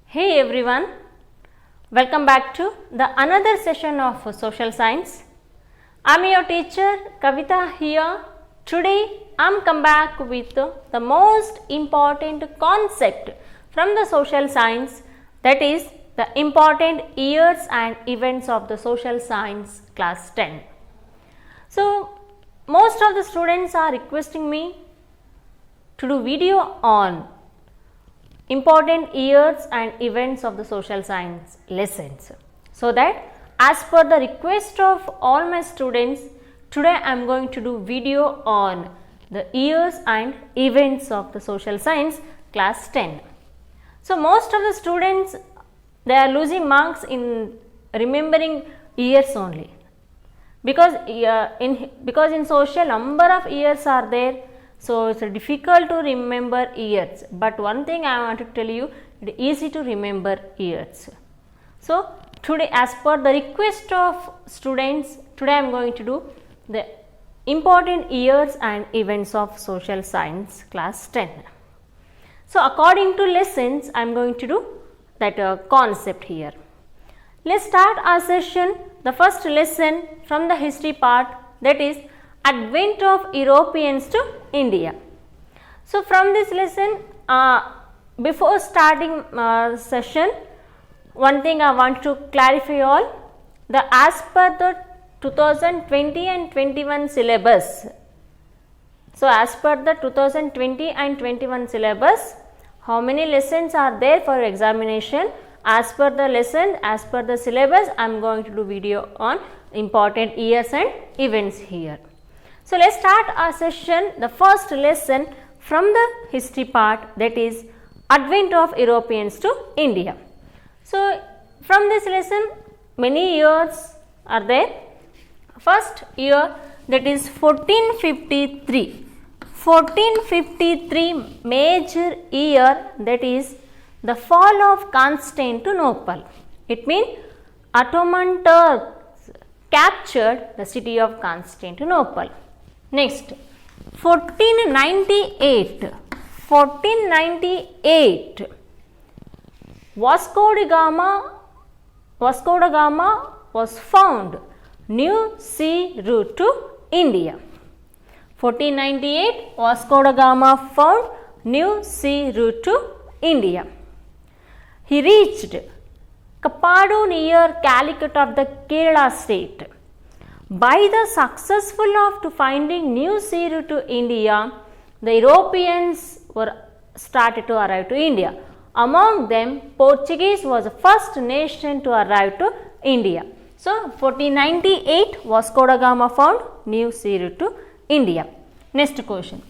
Hey everyone, welcome back to the another session of social science. I am your teacher Kavita here. Today I am come back with the most important concept from the social science, that is the important years and events of the social science class 10. So most of the students are requesting me to do video on important years and events of the social science lessons. So that as per the request of all my students, today I am going to do video on the years and events of the social science class 10. So most of the students, they are losing marks in remembering years only, because in social number of years are there. So, it is difficult to remember years, but one thing I want to tell you, it is easy to remember years. So, today as per the request of students, today I am going to do the important years and events of social science class 10. So, according to lessons, I am going to do that concept here. Let us start our session, the first lesson from the history part, that is advent of Europeans to India. So, from this lesson, before starting session, one thing I want to clarify all, as per the 2020 and 21 syllabus. So, as per the 2020 and 21 syllabus, how many lessons are there for examination? As per the lesson, as per the syllabus, I am going to do video on important years and events here. So, let us start our session, the first lesson from the history part, that is advent of Europeans to India. So, from this lesson many years are there. First year, that is 1453. 1453 major year, that is the fall of Constantinople. It means Ottoman Turks captured the city of Constantinople. Next, 1498. 1498. Vasco da Gama was found new sea route to India. 1498, Vasco da Gama found new sea route to India. He reached Kappadu near Calicut of the Kerala state. By the successful of finding new sea route to India, the Europeans were started to arrive to India. Among them, Portuguese was the first nation to arrive to India. So, 1498, Vasco da Gama found new sea route to India. Next question.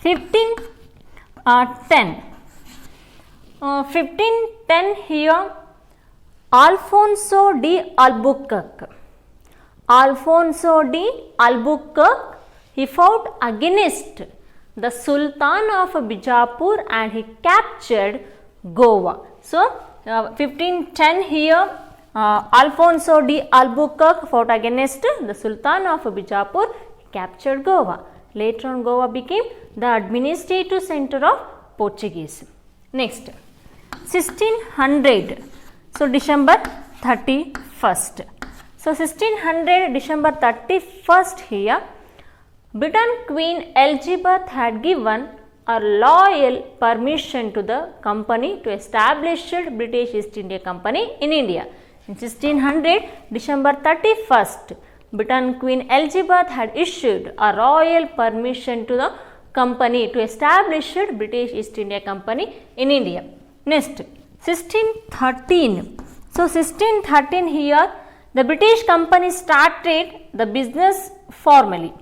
1510. 1510 here, Alfonso de Albuquerque. Alfonso de Albuquerque, he fought against the Sultan of Bijapur and he captured Goa. So, 1510 here, Alfonso de Albuquerque fought against the Sultan of Bijapur, he captured Goa. Later on, Goa became the administrative center of Portuguese. Next, 1600. So, December 31st. So, 1600 December 31st here, Britain Queen Elizabeth had given a loyal permission to the company to establish British East India Company in India. In 1600 December 31st, Britain Queen Elizabeth had issued a royal permission to the company to establish British East India Company in India. Next, 1613. So, 1613 here, the British company started the business formally.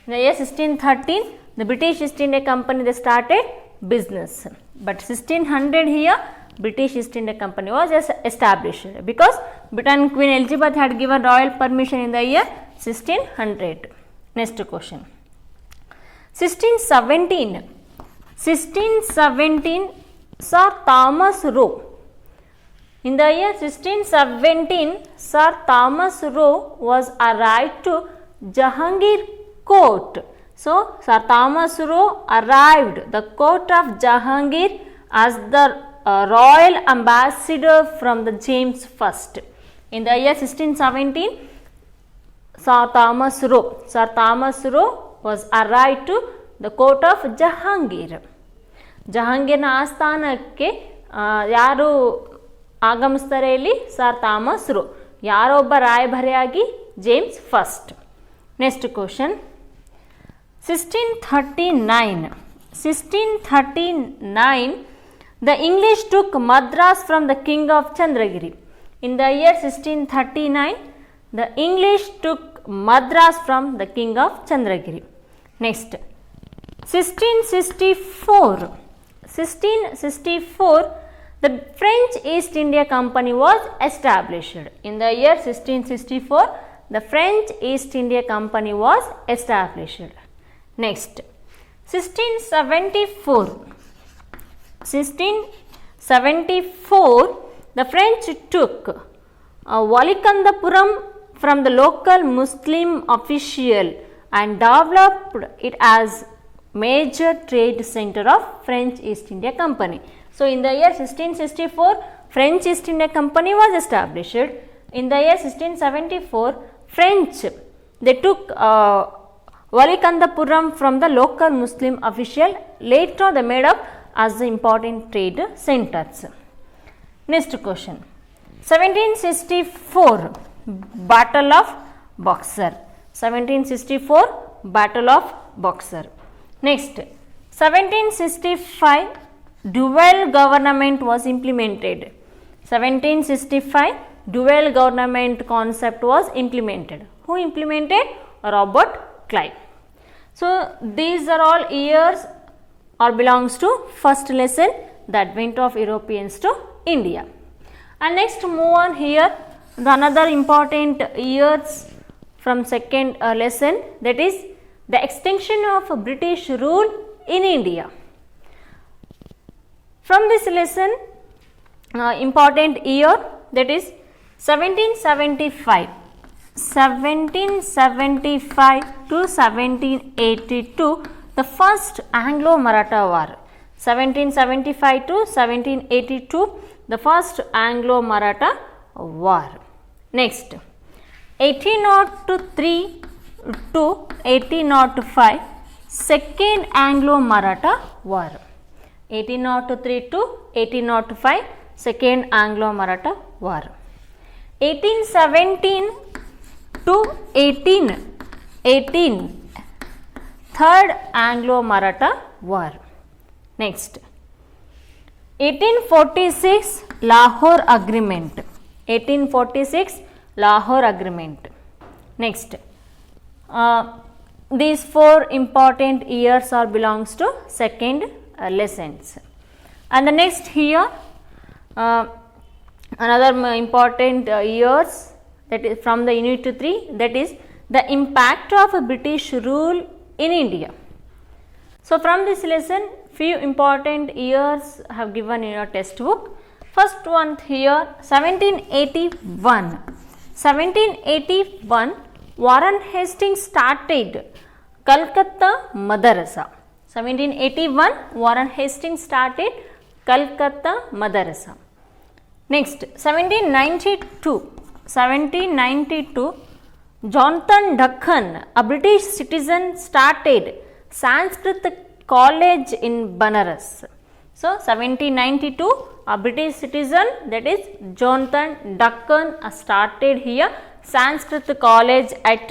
In the year 1613, the British East India Company, they started business. But 1600 here, British East India Company was established, because Britain Queen Elizabeth had given royal permission in the year 1600. Next question. 1617. 1617, Sir Thomas Roe. In the year 1617, Sir Thomas Roe was arrived to Jahangir court. So, Sir Thomas Roe arrived the court of Jahangir as the a royal ambassador from the James I. In the year 1617, Sir Thomas Roe was arrived to the court of Jahangir. ಜಹಾಂಗೀರ್ನ ಆಸ್ಥಾನಕ್ಕೆ ಯಾರು ಆಗಮಿಸ್ತಾರೆ ಇಲ್ಲಿ? Sir Thomas Roe. ಯಾರೊಬ್ಬ ರಾಯಭಾರಿಯಾಗಿ? James first. Next question, 1639 the English took Madras from the king of Chandragiri. In the year 1639 the English took Madras from the king of Chandragiri. Next, 1664 the French East India Company was established. In the year 1664 the French East India Company was established. Next, 1674 the French took Valikandapuram from the local Muslim official and developed it as major trade center of French East India Company. So, in the year 1664 French East India Company was established. In the year 1674 French they took Valikandapuram from the local Muslim official. Later they made up as the important trade centers. Next question, 1764 Battle of Buxar. 1764 Battle of Buxar. Next, 1765 dual government was implemented. 1765 dual government concept was implemented. Who implemented? Robert Clive. So, these are all years or belongs to first lesson, the advent of Europeans to India. And next move on here, the another important years from second lesson, that is the extinction of British rule in India. From this lesson, important year, that is 1775 to 1782, the first Anglo-Maratha war. 1775 to 1782, the first Anglo-Maratha war. Next, 1803 to 1805, second Anglo-Maratha war. 1803 to 1805, second Anglo-Maratha war. 1817 to 1818, third Anglo-Maratha war. Next, 1846 Lahore Agreement. 1846 Lahore Agreement. Next, these four important years are belongs to second lessons. And the next here, another important years, that is from the unit 3, that is the impact of a British rule in India. So, from this lesson few important years have given in your textbook. First one here, 1781. 1781 Warren Hastings started Calcutta Madarasa. 1781 Warren Hastings started Calcutta Madarasa. Next, 1792 Jonathan Duncan, a British citizen, started Sanskrit College in Banaras. So, 1792 a British citizen, that is Jonathan Duncan, started here Sanskrit College at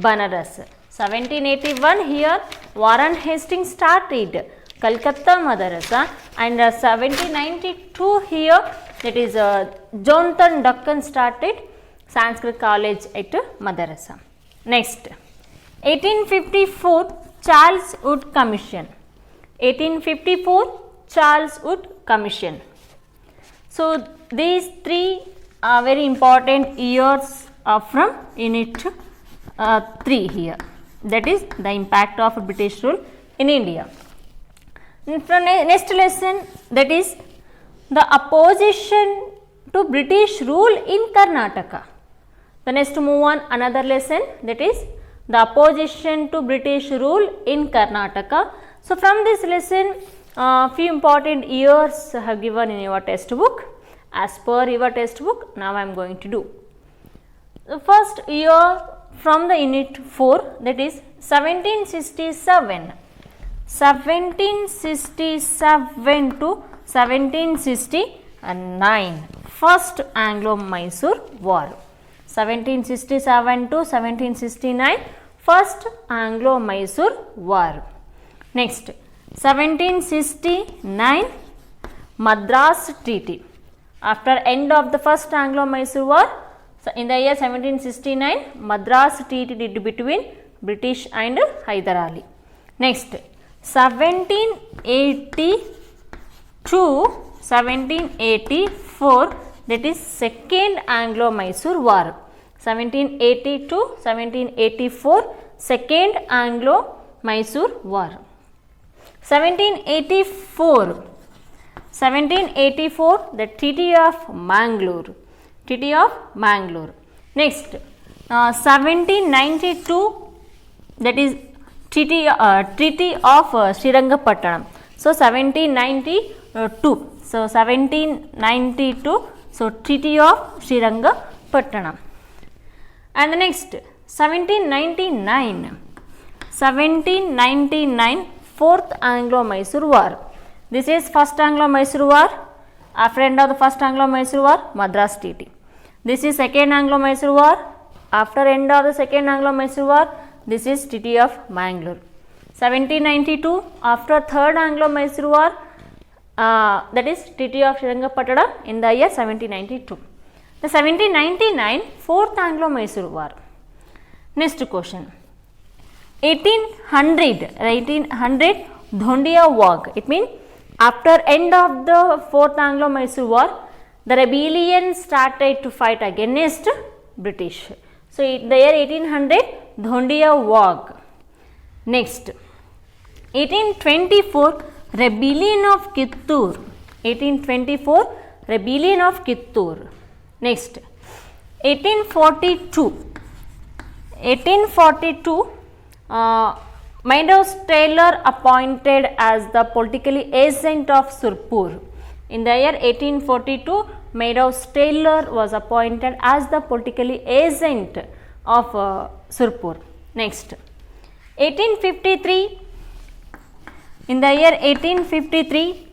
Banaras. 1781 here Warren Hastings started Calcutta Madarasa, and 1792 here, that is Jonathan Duncan started Sanskrit College at Madarasa. Next, 1854 Charles Wood Commission. 1854 Charles Wood Commission. So, these three are very important years from unit 3 here, that is the impact of British rule in India. From next lesson, that is the opposition to British rule in Karnataka. The next move on another lesson, that is the opposition to British rule in Karnataka. So, from this lesson Few important years have given in your textbook. As per your textbook, now I am going to do. The first year from the unit 4, that is 1767. 1767 to 1769, first Anglo-Mysore War. 1767 to 1769, first Anglo-Mysore War. Next, 1769, Madras Treaty. After end of the first Anglo-Mysore War, so in the year 1769, Madras Treaty did between British and Hyder Ali. Next, 1782 1784, that is second Anglo-Mysore War. 1782 1784, second Anglo-Mysore War. 1784, the Treaty of Mangalore. Treaty of Mangalore. Next, 1792, that is Treaty of Srirangapattanam. So 1792. So 1792. So Treaty of Srirangapattanam. And the next, 1799. 1799, fourth Anglo-Mysore War. This is first Anglo-Mysore War. After end of the first Anglo-Mysore War, Madras Treaty. This is second Anglo-Mysore War. After end of the second Anglo-Mysore War, this is Treaty of Mangalore. 1792, after third Anglo-Mysore War, that is Treaty of Srirangapattanam in the year 1792. The 1799, fourth Anglo-Mysore War. Next question. 1800 Dhondia War. It means after end of the fourth Anglo-Mysore War, the rebellion started to fight against British. So in the year 1800, Dhondia War. Next, 1824, Rebellion of Kittur. 1824, Rebellion of Kittur. Next, 1842. 1842, Meadows Taylor appointed as the political agent of Surpur. In the year 1842, Meadows Taylor was appointed as the political agent of Surpur. Next, 1853, in the year 1853,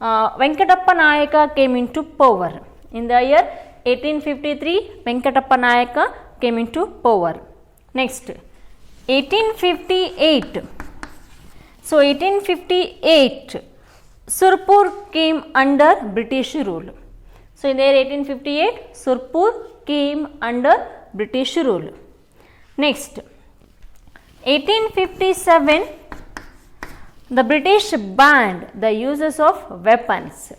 Venkatappa Nayaka came into power. In the year 1853, Venkatappa Nayaka came into power. Next, 1858. So 1858, Surpur came under British rule. So in the year 1858, Surpur came under British rule. Next, 1857, the British banned the uses of weapons.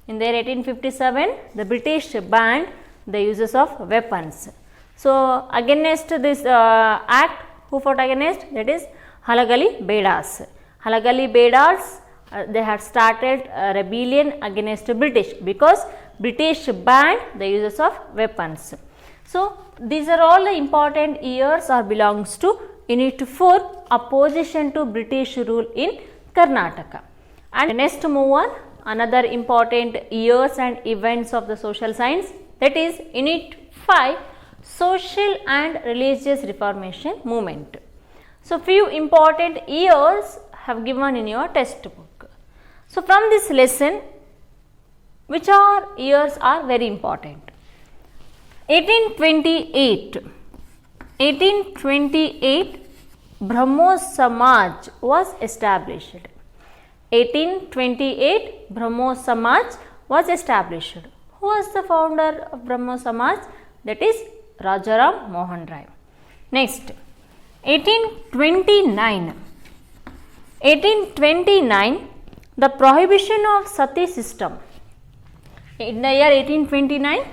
In the year 1857, the British banned the uses of weapons. So against this act, who fought against? That is Halagali Bedas. Halagali Bedas, they had started a rebellion against British because British banned the uses of weapons. So these are all the important years or belongs to Unit 4, opposition to British rule in Karnataka. And next move on, another important years and events of the social science, that is Unit 5, social and religious reformation movement. So few important years have given in your textbook. So from this lesson, which are years are very important? 1828. 1828, Brahmo Samaj was established. 1828, Brahmo Samaj was established. Who was the founder of Brahmo Samaj? That is Rajaram Mohan Rai. Next, 1829. 1829, the prohibition of sati system. In the year 1829,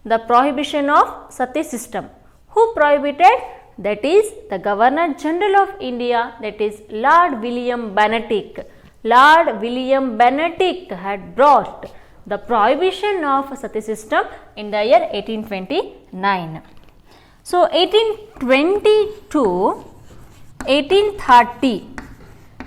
the prohibition of sati system. Who prohibited? That is the Governor General of India, that is Lord William Bentinck. Lord William Bentinck had brought the prohibition of sati system in the year 1829. So 1822, 1830,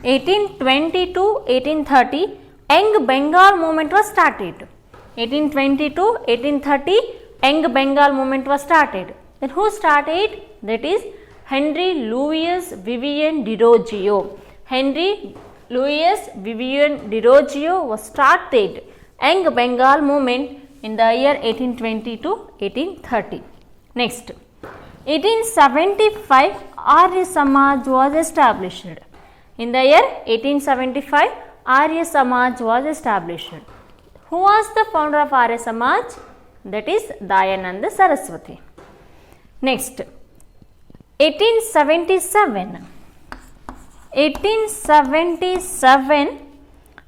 1820 to 1830, Young Bengal movement was started. 1820 to 1830, Young Bengal movement was started. Then who started? That is Henry Louis Vivian Desrosiers. Henry Louis Vivian Desrosiers was started Young Bengal movement in the year 1820 to 1830. Next, 1875 Arya Samaj was established. In the year 1875, Arya Samaj was established. Who was the founder of Arya Samaj? That is Dayananda Saraswati. Next, 1877. 1877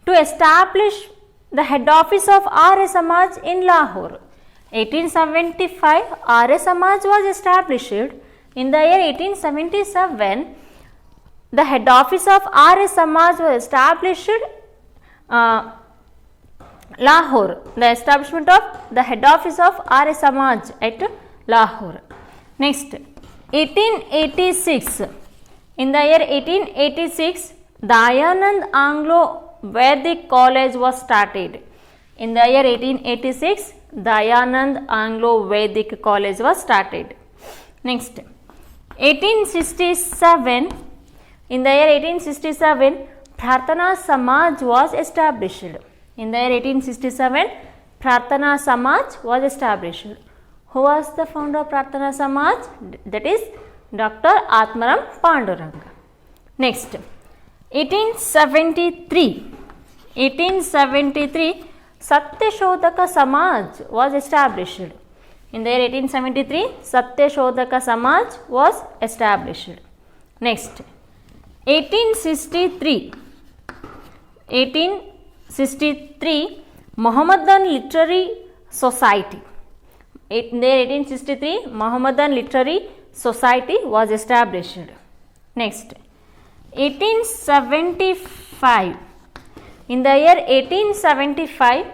to establish the head office of Arya Samaj in Lahore. 1875 Arya Samaj was established. In the year 1877, the head office of Arya Samaj was established Lahore. The establishment of the head office of Arya Samaj at Lahore. Next, 1886. In the year 1886, Dayanand Anglo Vedic College was started. In the year 1886, Dayanand Anglo Vedic College was started. Next, 1867. In the year 1867, Prarthana Samaj was established. In the year 1867, Prarthana Samaj was established. Who was the founder of Prarthana Samaj? That is Dr. Atmaram Panduranga. Next, 1873. 1873, Satyashodhaka Samaj was established. In the year 1873, Satyashodhaka Samaj was established. Next, 1863. 1863, Mohammedan Literary Society. In the year 1863, Mohammedan Literary Society was established. Next, 1875. In the year 1875,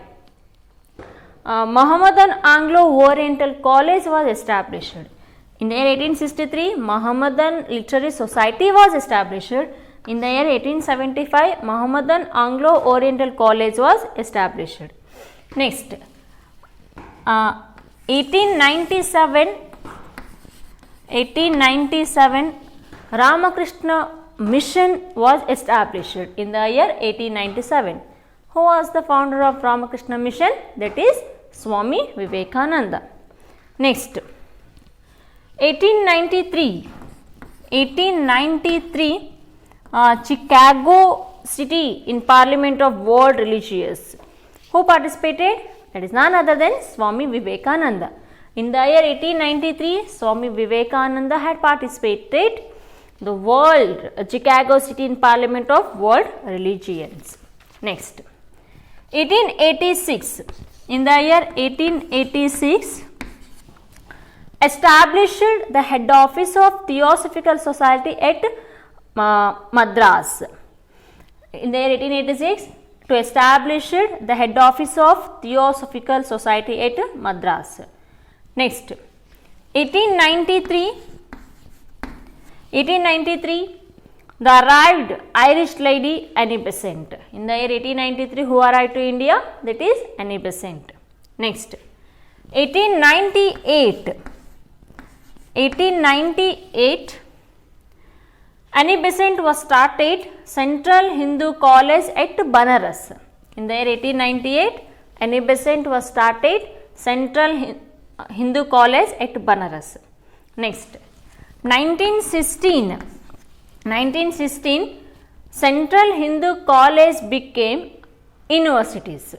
Mohammedan Anglo Oriental College was established. In the year 1863, Mohammedan Literary Society was established. In the year 1875, Mohammedan Anglo Oriental College was established. Next, 1897, Ramakrishna Mission was established in the year 1897. Who was the founder of Ramakrishna Mission? That is Swami Vivekananda. Next, 1893. 1893, Chicago City in Parliament of World Religious. Who participated? That is none other than Swami Vivekananda. In the year 1893, Swami Vivekananda had participated the world Chicago City in Parliament of World Religions. Next, 1886. In the year 1886, established the head office of Theosophical Society at Madras. In the year 1886, to establish the head office of Theosophical Society at Madras. Next, 1893. 1893, the arrived Irish lady Annie Besant. In the year 1893, who arrived to India? That is Annie Besant. Next, 1898. 1898, Annie Besant was started Central Hindu College at Banaras. In the year 1898, Annie Besant was started Central Hindu College at Banaras. Next, 1916. 1916, Central Hindu College became universities.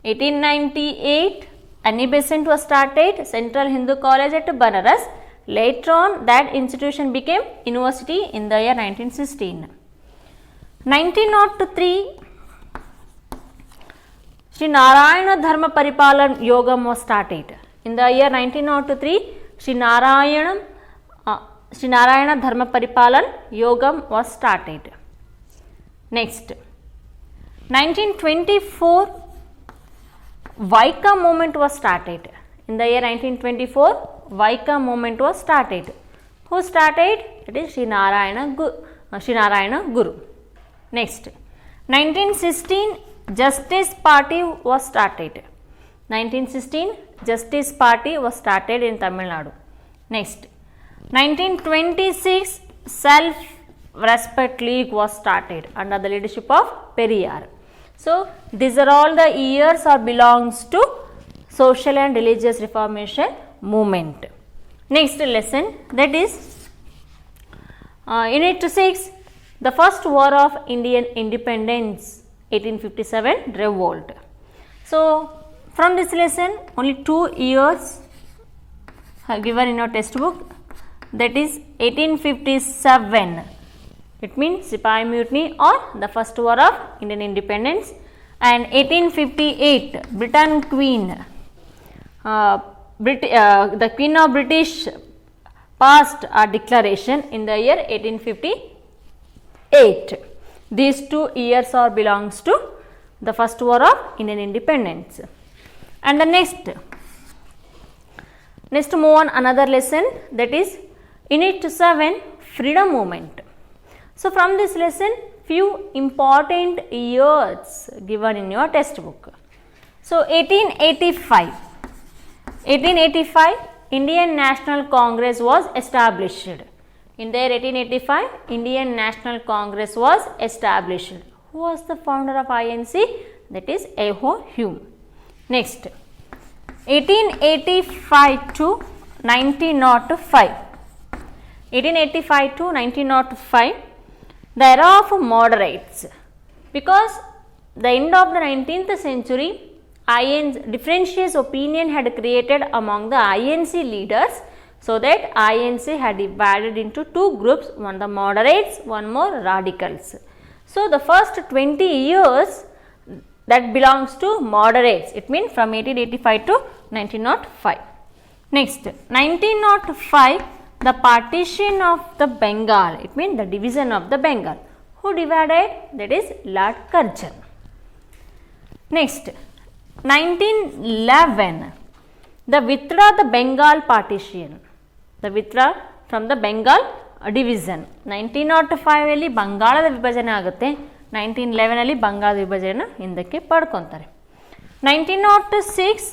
1898, Annie Besant was started Central Hindu College at Banaras. Later on, that institution became university in the year 1916. 1903, Sri Narayana Dharma Paripalan Yogam was started. In the year 1903, Sri Narayana Dharma Paripalan Yogam was started. Next, 1924, Vaika movement was started. In the year 1924, Vaika movement was started. Who started? It is Sri Narayana Guru. Next, 1916, Justice Party was started. 1916 Justice Party was started in Tamil Nadu. Next, 1926 Self Respect League was started under the leadership of Periyar. So these are all the years or belongs to social and religious reformation movement. Next lesson, that is Unit 6, the first war of Indian independence, 1857 revolt. So from this lesson only 2 years are given in your textbook, that is 1857, it means Sipahi Mutiny or the first war of Indian independence, and 1858 Britain Queen, the Queen of British passed a declaration in the year 1858. These 2 years are belongs to the first war of Indian independence. And the next move on another lesson, that is Unit 7, freedom movement. So from this lesson few important years given in your textbook. So 1885 Indian National Congress was established. In the year 1885 Indian National Congress was established. Who was the founder of INC? That is A.O. Hume. Next, 1885 to 1905. 1885 to 1905, the era of moderates, because the end of the 19th century differentious opinion had created among the INC leaders, so that INC had divided into 2 groups, one the moderates, one more radicals. So the first 20 years that belongs to moderates, it means from 1885 to 1905. Next, 1905, the partition of the Bengal, it means the division of the Bengal. Who divided? That is Lord Curzon. Next, 1911, the withdraw the Bengal partition, the withdraw from the Bengal division. 1905 ಅಲ್ಲಿ ಬಂಗಾಳದ ವಿಭಜನೆ ಆಗುತ್ತೆ, 1911 ಅಲ್ಲಿ ಬಂಗಾಳ ವಿಭಜನೆ ಹಿಂದಕ್ಕೆ ಪಡ್ಕೊಂತಾರೆ. 1906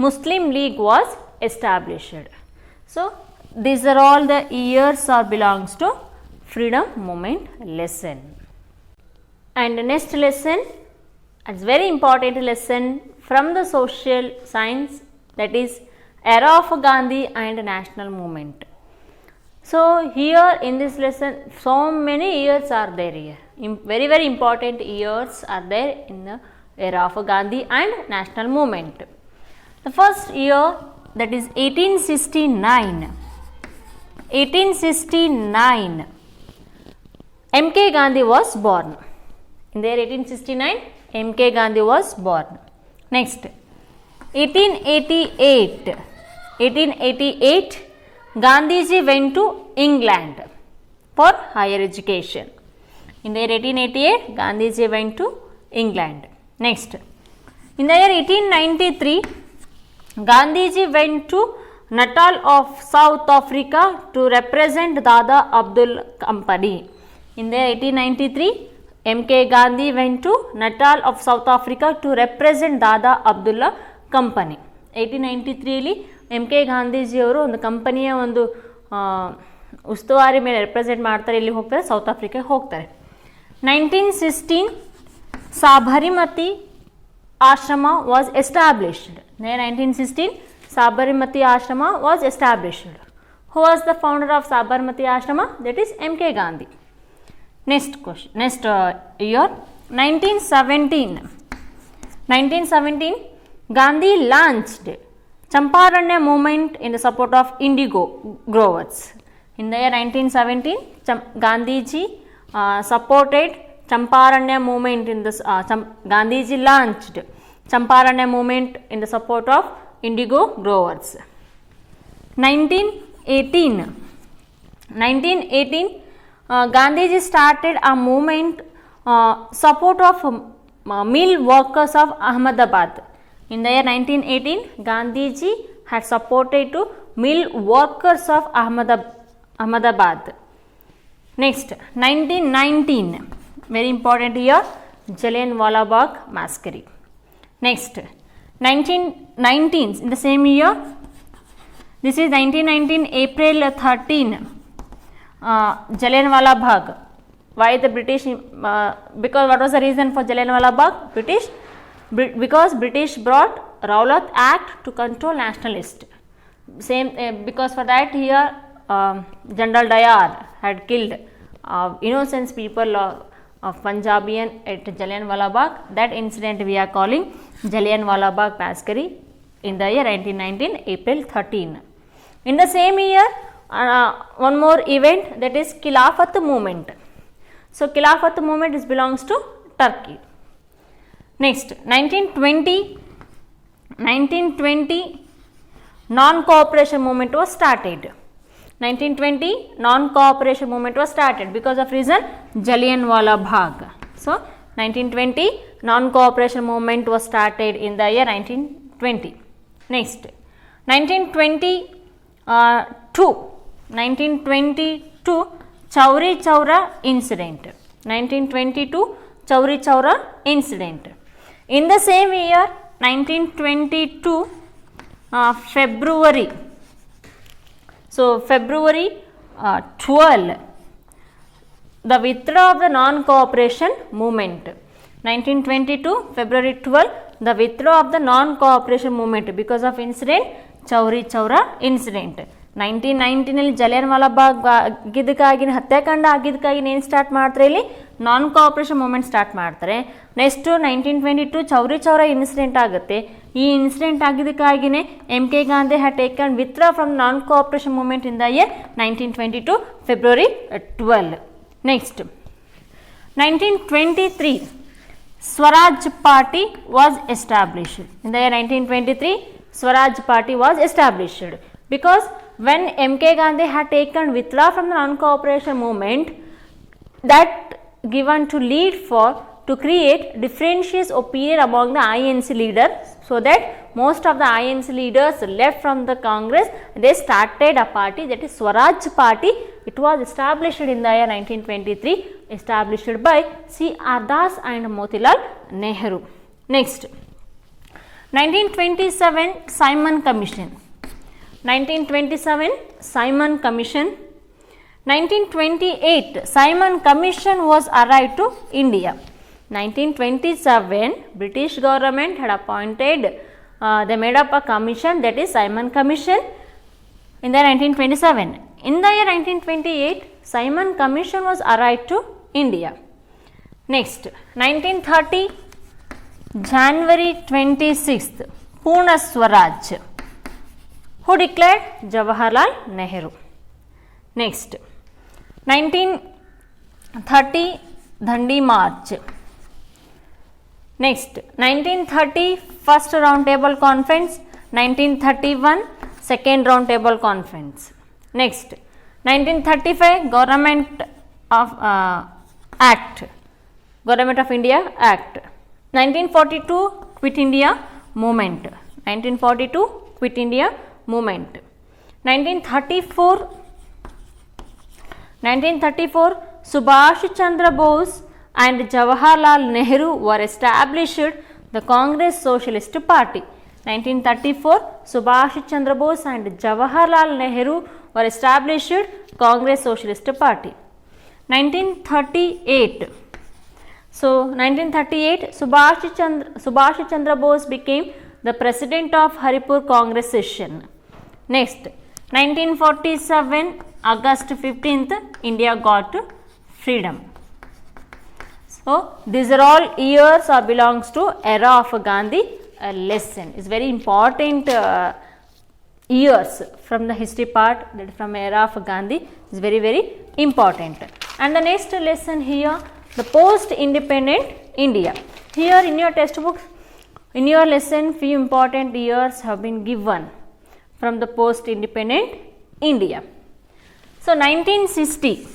Muslim League was established. So these are all the years or belongs to freedom movement lesson. And the next lesson, it's very important lesson from the social science, that is era of Gandhi and national movement. So here in this lesson so many years are there here, very very important years are there in the era of Gandhi and national movement. The first year, that is 1869. 1869 M.K. Gandhi was born. In the year 1869 M.K. Gandhi was born. Next, 1888 Gandhiji went to England for higher education. In the year 1888 Gandhiji went to England. Next, in the year 1893 Gandhiji went to Natal of South Africa to represent Dada Abdul Company. In the year 1893 M.K. Gandhi went to Natal of South Africa to represent Dada Abdullah Company. 1893 ಅಲ್ಲಿ M.K. Gandhiji ಅವರು ಒಂದು ಕಂಪನಿಯ ಒಂದು ಉಸ್ತುವಾರಿ ಮೇಲೆ represent ಮಾಡ್ತಾರೆ, ಇಲ್ಲಿ ಹೋಗ್ತಾರೆ, ಸೌತ್ ಆಫ್ರಿಕಾಗೆ ಹೋಗ್ತಾರೆ. 1916 Sabarmati Ashrama was established. In 1916 Sabarmati Ashrama was established. Who was the founder of Sabarmati Ashrama? That is M.K. Gandhi. Next question, next year 1917 Gandhi launched Champaranya movement in the support of indigo growers. In the year 1917 Gandhiji supported Champaranya movement in this Gandhiji launched Champaranya movement in the support of indigo growers. 1918 Gandhiji started a movement support of mill workers of Ahmedabad. In the year 1918 Gandhiji had supported to mill workers of Ahmedabad. Next, 1919, very important year, Jallianwala Bagh massacre. Next, 1919 in the same year, this is 1919 April 13, Jallianwala Bagh. Why the British? Because what was the reason for Jallianwala Bagh? Because British brought Rowlatt Act to control nationalists. Same because for that here General Dayar had killed innocent people of Punjabian at Jallianwala Bagh. That incident we are calling Jallianwala Bagh massacre in the year 1919 April 13. In the same year, one more event, that is Khilafat movement. So Khilafat movement belongs to Turkey. Next, 1920 non-cooperation movement was started. 1920 non-cooperation movement was started because of reason Jallianwala Bagh. So 1920 non-cooperation movement was started in the year 1920. Next, 1922 Chowri Chowra incident. 1922 Chowri Chowra incident. In the same year 1922 February. So February 12, the withdrawal of the non-cooperation movement. 1922 February 12, the withdrawal of the non-cooperation movement because of incident Chowri Chowra incident. 1919 ನಲ್ಲಿ ಜಲಿಯನ್ವಾಲಾ ಬಾಗ್ ಆಗಿದ್ದಕ್ಕಾಗಿ ಹತ್ಯಾಕಾಂಡ ಆಗಿದ್ದಕ್ಕಾಗಿ ಏನು start ಮಾಡ್ತಾರೆ, ಇಲ್ಲಿ non cooperation movement start ಮಾಡ್ತಾರೆ. Next 1922 Chauri Chaura incident ಆಗುತ್ತೆ. ಈ incident ಆಗಿದ್ದಕ್ಕಾಗಿಯೇ M K Gandhi had taken withdraw from non cooperation movement in the year 1922 February 12. Next 1923 Swaraj Party was established. In the year 1923 Swaraj Party was established because when M.K. Gandhi had taken withdraw from the non-cooperation movement, that given to lead for to create differentious opinion among the INC leaders, so that most of the INC leaders left from the Congress. They started a party, that is Swaraj Party. It was established in the year 1923, established by C.R. Das and Motilal Nehru. Next, 1927 Simon Commission. 1927 Simon Commission. 1928 Simon Commission was arrived to India. 1927 British government had appointed, they made up a commission, that is Simon Commission, in the 1927. In the year 1928 Simon Commission was arrived to India. Next, 1930 January 26th Purna Swaraj. Who declared? Jawaharlal Nehru. Next, 1930 Dandi March. Next, 1930 first round table conference, 1931 second round table conference. Next, 1935 Government of Act, Government of India Act. 1942 Quit India Movement. 1942 Quit India Movement. 1934 Subhash Chandra Bose and Jawaharlal Nehru were established the Congress Socialist Party. 1934 Subhash Chandra Bose and Jawaharlal Nehru were established Congress Socialist Party. 1938 So 1938 Subhash Chandra Bose became the president of Haripur Congress session. Next, 1947 August 15th India got freedom. So these are all years or belongs to era of Gandhi lesson. It's very important years from the history part, that from era of Gandhi is very important. And the next lesson here, the post independent India. Here in your textbook, in your lesson, few important years have been given from the post independent India. So 1960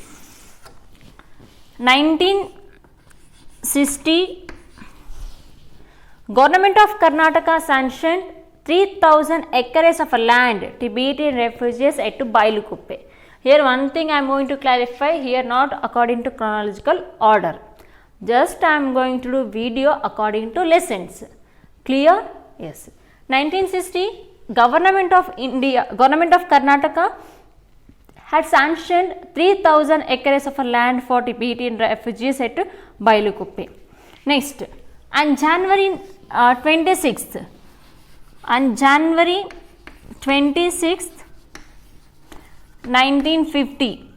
Government of Karnataka sanctioned 3000 acres of land Tibetan refugees at Bailukuppe. Here one thing I am going to clarify, here not according to chronological order. Just I am going to do video according to lessons. Clear? Yes. 1960, Government of Karnataka had sanctioned 3,000 acres of land for Tibetan refugees at Bailukuppe. Next, on January 26th, on January 26th, 1950,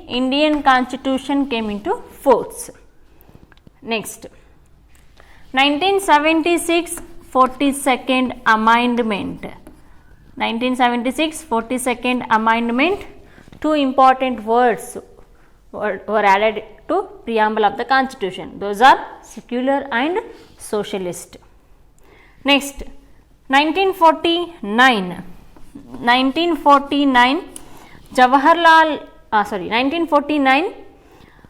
Indian Constitution came into force. Next, 1976, 42nd Amendment. 1976, 42nd Amendment. Two important words were added to preamble of the Constitution. Those are secular and socialist. Next, 1949. 1949,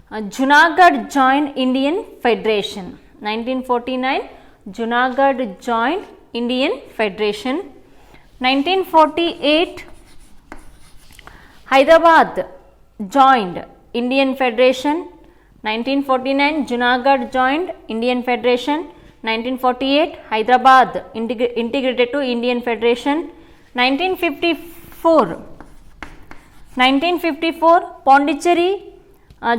Junagadh joined Indian Federation. 1949, Junagadh joined Indian Federation. 1948, Hyderabad joined Indian Federation. 1949, Junagadh joined Indian Federation. 1948, Hyderabad integrated to Indian Federation. 1954, Pondicherry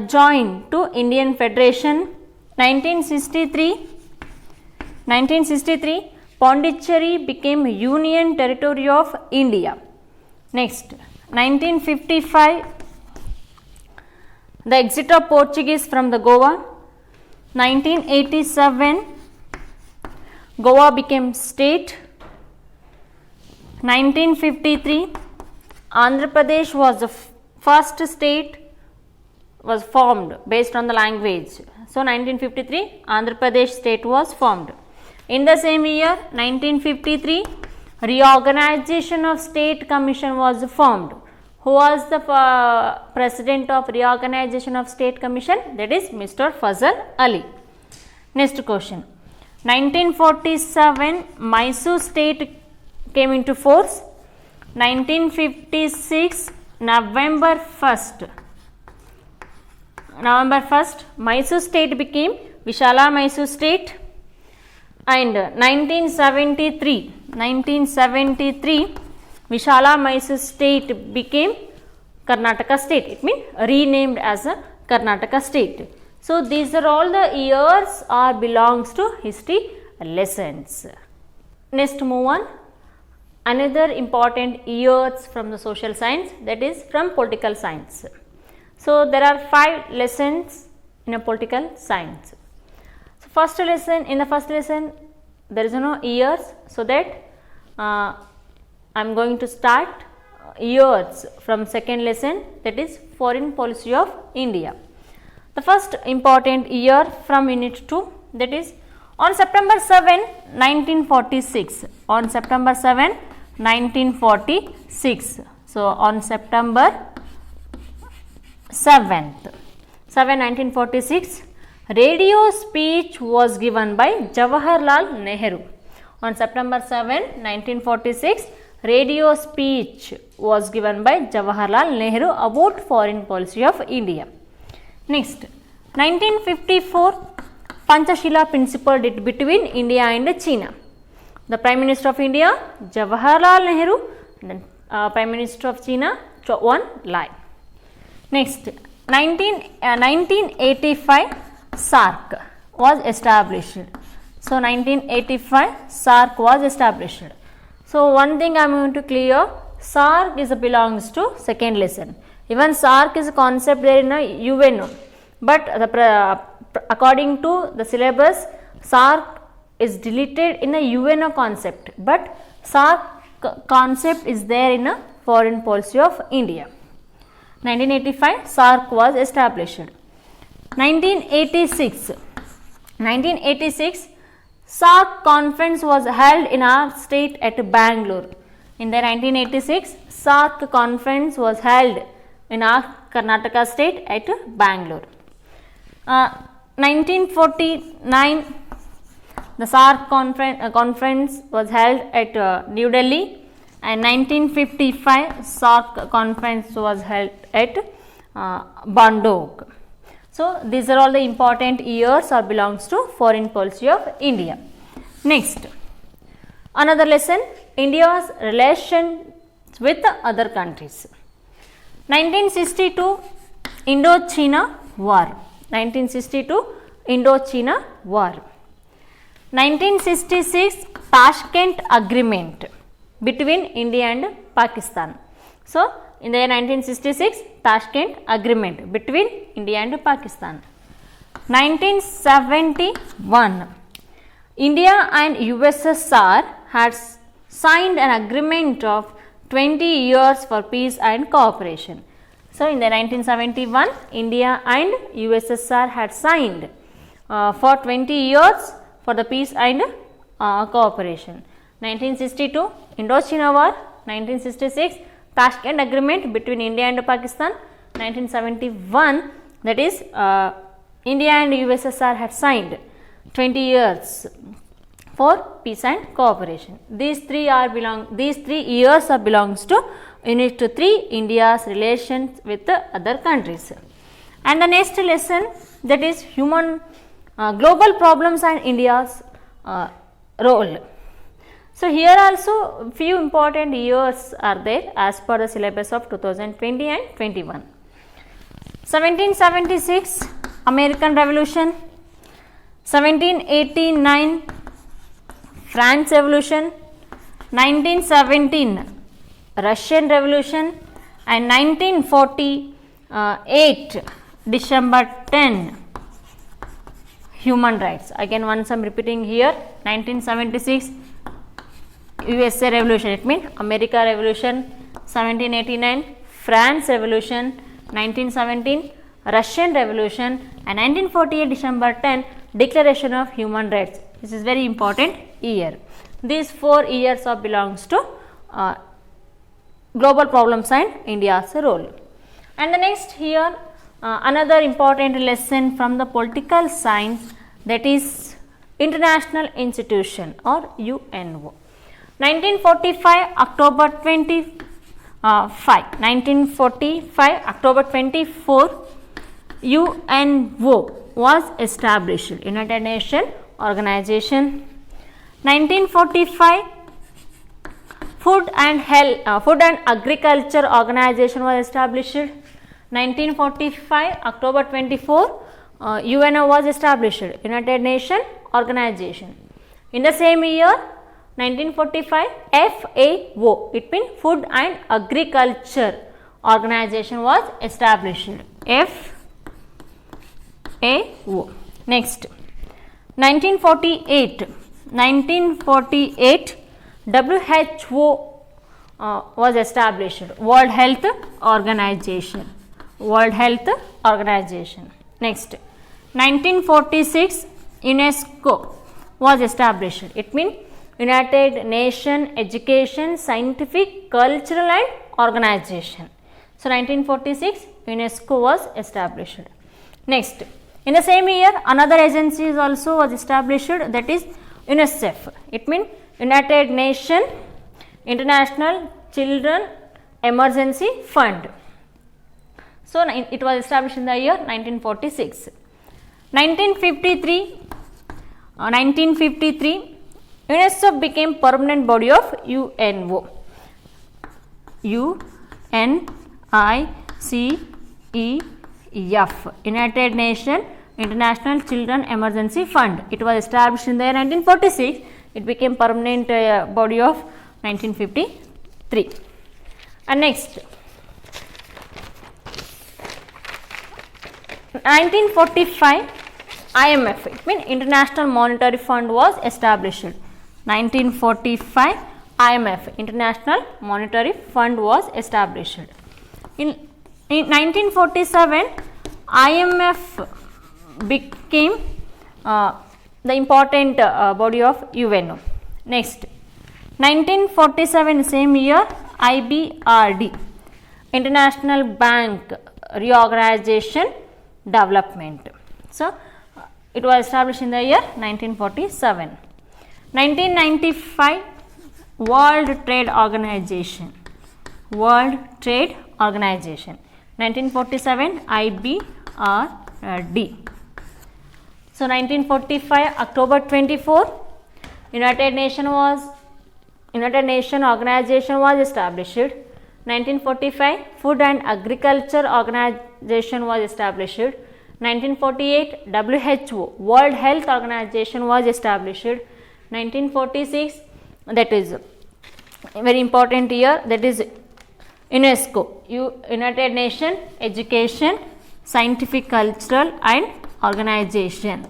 joined to Indian Federation. 1963, Pondicherry became Union Territory of India. Next, 1955, the exit of Portuguese from the Goa. 1987, Goa became state. 1953, Andhra Pradesh was the first state was formed based on the language. So, 1953, Andhra Pradesh state was formed. In the same year, 1953, Reorganization of State Commission was formed. Who was the president of Reorganization of State Commission? That is Mr. Fazal Ali. Next question. 1947, Mysore state came into force. 1956, November 1st, Mysore state became Vishala Mysore state. And 1973, Vishala Mysore state became Karnataka state. It means renamed as a Karnataka state. So, these are all the years or belongs to history lessons. Next, move on. Another important years from the social science, that is from political science. So, there are 5 lessons in a political science. So, in the first lesson there is no years, so that I am going to start years from second lesson, that is foreign policy of India. The first important year from unit 2, that is on September 7, 1946. On September 7, 1946. So, on September 7th, 1946, radio speech was given by Jawaharlal Nehru. On September 7, 1946, radio speech was given by Jawaharlal Nehru about foreign policy of India. Next, 1954, Panchashila principle between India and China. The Prime Minister of India, Jawaharlal Nehru, then Prime Minister of China, Zhou Enlai. Next, 1985, SAARC was established. So, 1985, SAARC was established. So, one thing I am going to clear, SAARC belongs to second lesson. Even SAARC is a concept there in a UNO, but according to the syllabus, SAARC is deleted in a UNO concept, but SAARC concept is there in a foreign policy of India. 1985, SAARC was established. 1986, SAARC conference was held in our state at Bangalore. In the 1986, SAARC conference was held in our Karnataka state at Bangalore. 1949, the SAARC conference was held at New Delhi, and 1955, SAARC conference was held at Bandung. So, these are all the important years or belongs to foreign policy of India. Next, another lesson, India's relation with other countries. 1962 Indo-China War. 1962 Indo-China War. 1966 Tashkent Agreement between India and Pakistan. So, in the year 1966 Tashkent Agreement between India and Pakistan. 1971 India and USSR had signed an agreement of 20 years for peace and cooperation. So, in the 1971 India and USSR had signed for 20 years for the peace and cooperation. 1962 Indo-China War, 1966 Tashkent Agreement between India and Pakistan, 1971 that is India and USSR had signed 20 years for peace and cooperation. These three years are belongs to Unit 3 India's relations with the other countries. And the next lesson, that is global problems and India's role. So, here also few important years are there as per the syllabus of 2020 and 21. 1776 American Revolution, 1789 France Revolution, 1917 Russian Revolution, and 1948 December 10 human rights. Again once I am repeating here, 1976 USA Revolution, it means America Revolution, 1789 France Revolution, 1917 Russian Revolution, and 1948 December 10 Declaration of Human Rights. This is very important year. These 4 years of belongs to global problems and India's role. And the next here another important lesson from the political science, that is International Institution or UNO. 1945 October 1945 October 24 UNO was established, United Nations Organization. 1945 Food and Agriculture Organization was established. 1945 October 24 UNO was established, United Nations Organization. In the same year 1945 FAO, it means Food and Agriculture Organization was established, FAO. Next, 1948 WHO was established, World Health Organization. Next, 1946 UNESCO was established, it means United Nations Education, Scientific, Cultural and Organization. So, 1946 UNESCO was established. Next, in the same year another agency is also was established, that is UNICEF, it means United Nations International Children Emergency Fund. So, it was established in the year 1946. 1953 UNICEF became permanent body of UNO. UNICEF, United Nations International Children Emergency Fund. It was established in the year 1946. It became permanent body of 1953. And next, 1945 IMF, it means International Monetary Fund was established. 1945 IMF, International Monetary Fund was established. In 1947 IMF became the important body of UNO. Next, 1947 same year IBRD, International Bank Reorganization Development. So, it was established in the year 1947. 1995 World Trade Organization. 1947 IBRD. D. So 1945 October 24, United Nation Organization was established. 1945 Food and Agriculture Organization was established. 1948 WHO World Health Organization was established. 1946, that is a very important year, that is UNESCO, United Nations Education, Scientific, Cultural and Organization.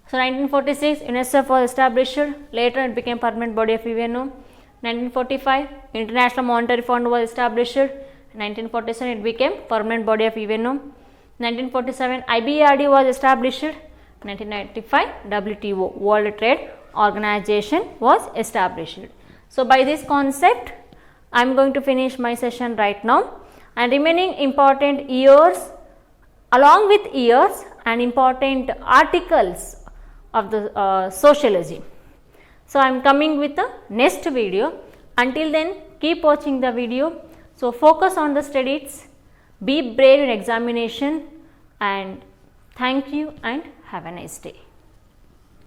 So 1946 UNICEF was established, later it became permanent body of UNO. 1945 International Monetary Fund was established, 1947 it became permanent body of UNO. 1947 IBRD was established, 1995 WTO World Trade Organization was established. So by this concept I am going to finish my session right now, and remaining important years, along with years and important articles of the sociology. So I am coming with the next video. Until then, keep watching the video. So focus on the studies, be brave in examination, and thank you and have a nice day.